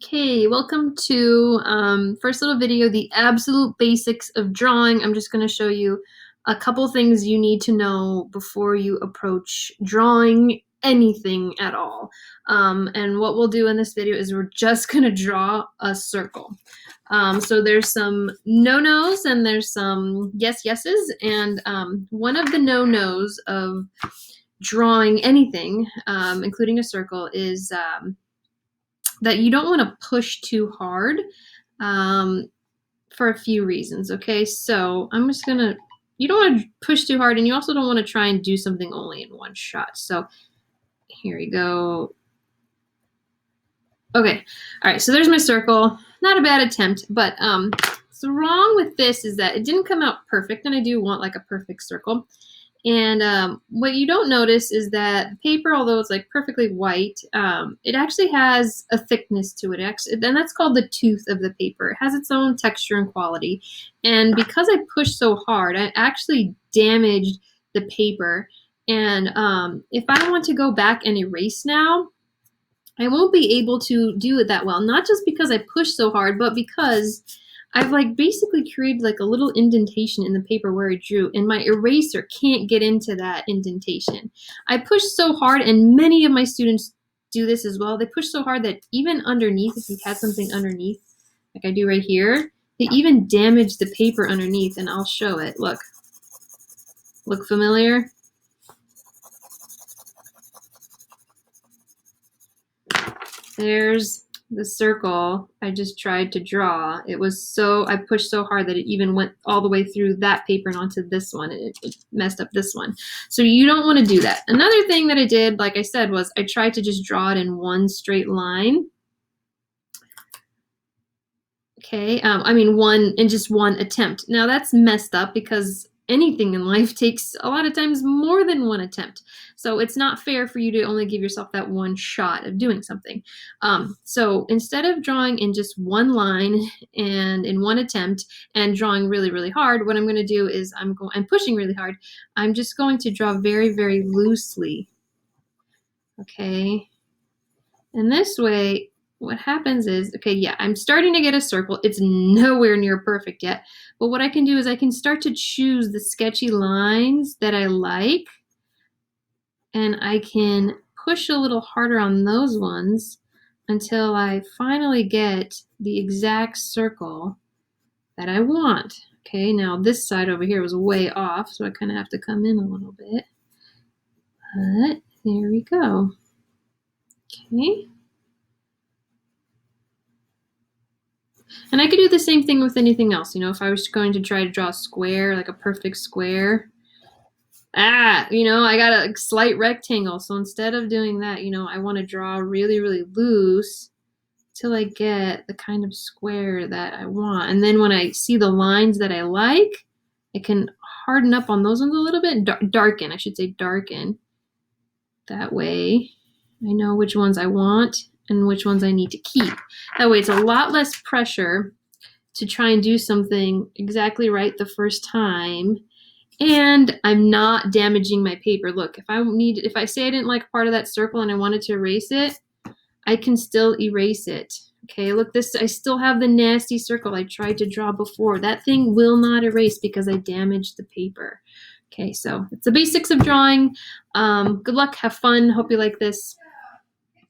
Okay, welcome to first little video, the absolute basics of drawing. I'm just going to show you a couple things you need to know before you approach drawing anything at all. And what we'll do in this video is we're just going to draw a circle. So there's some no-nos and there's some yes-yeses. And one of the no-nos of drawing anything, including a circle, is that you don't want to push too hard for a few reasons, okay? So I'm just gonna, you don't want to push too hard, and you also don't want to try and do something only in one shot. So here we go. Okay, all right, so there's my circle. Not a bad attempt, but what's wrong with this is that it didn't come out perfect, and I do want like a perfect circle. And what you don't notice is that the paper, although it's like perfectly white, it actually has a thickness to it. And that's called the tooth of the paper. It has its own texture and quality. And because I pushed so hard, I actually damaged the paper. And if I want to go back and erase now, I won't be able to do it that well. Not just because I pushed so hard, but because I've like basically created like a little indentation in the paper where I drew, and my eraser can't get into that indentation. I pushed so hard, and many of my students do this as well. They push so hard that even underneath, if you had something underneath, like I do right here, they even damage the paper underneath, and I'll show it. Look. Look familiar? There's the circle I just tried to draw. It was so, I pushed so hard that it even went all the way through that paper and onto this one. It messed up this one. So you don't want to do that. Another thing that I did, like I said, was I tried to just draw it in one straight line. Okay, I mean just one attempt. Now that's messed up because anything in life takes a lot of times more than one attempt. So it's not fair for you to only give yourself that one shot of doing something. So instead of drawing in just one line and in one attempt and drawing really, really hard, what I'm going to do is I'm pushing really hard. I'm just going to draw very, very loosely. Okay. And this way, what happens is, okay, yeah, I'm starting to get a circle. It's nowhere near perfect yet. But what I can do is I can start to choose the sketchy lines that I like. And I can push a little harder on those ones until I finally get the exact circle that I want. Okay, now this side over here was way off, so I kind of have to come in a little bit. But there we go. Okay. And I could do the same thing with anything else. You know, if I was going to try to draw a square, like a perfect square, I got a slight rectangle. So instead of doing that, I want to draw really, really loose till I get the kind of square that I want. And then when I see the lines that I like, I can harden up on those ones a little bit, darken, I should say darken. That way I know which ones I want and which ones I need to keep. That way it's a lot less pressure to try and do something exactly right the first time, and I'm not damaging my paper. Look, if I say I didn't like part of that circle and I wanted to erase it, I can still erase it. Okay, look, I still have the nasty circle I tried to draw before. That thing will not erase because I damaged the paper. Okay, so it's the basics of drawing. Good luck, have fun, hope you like this.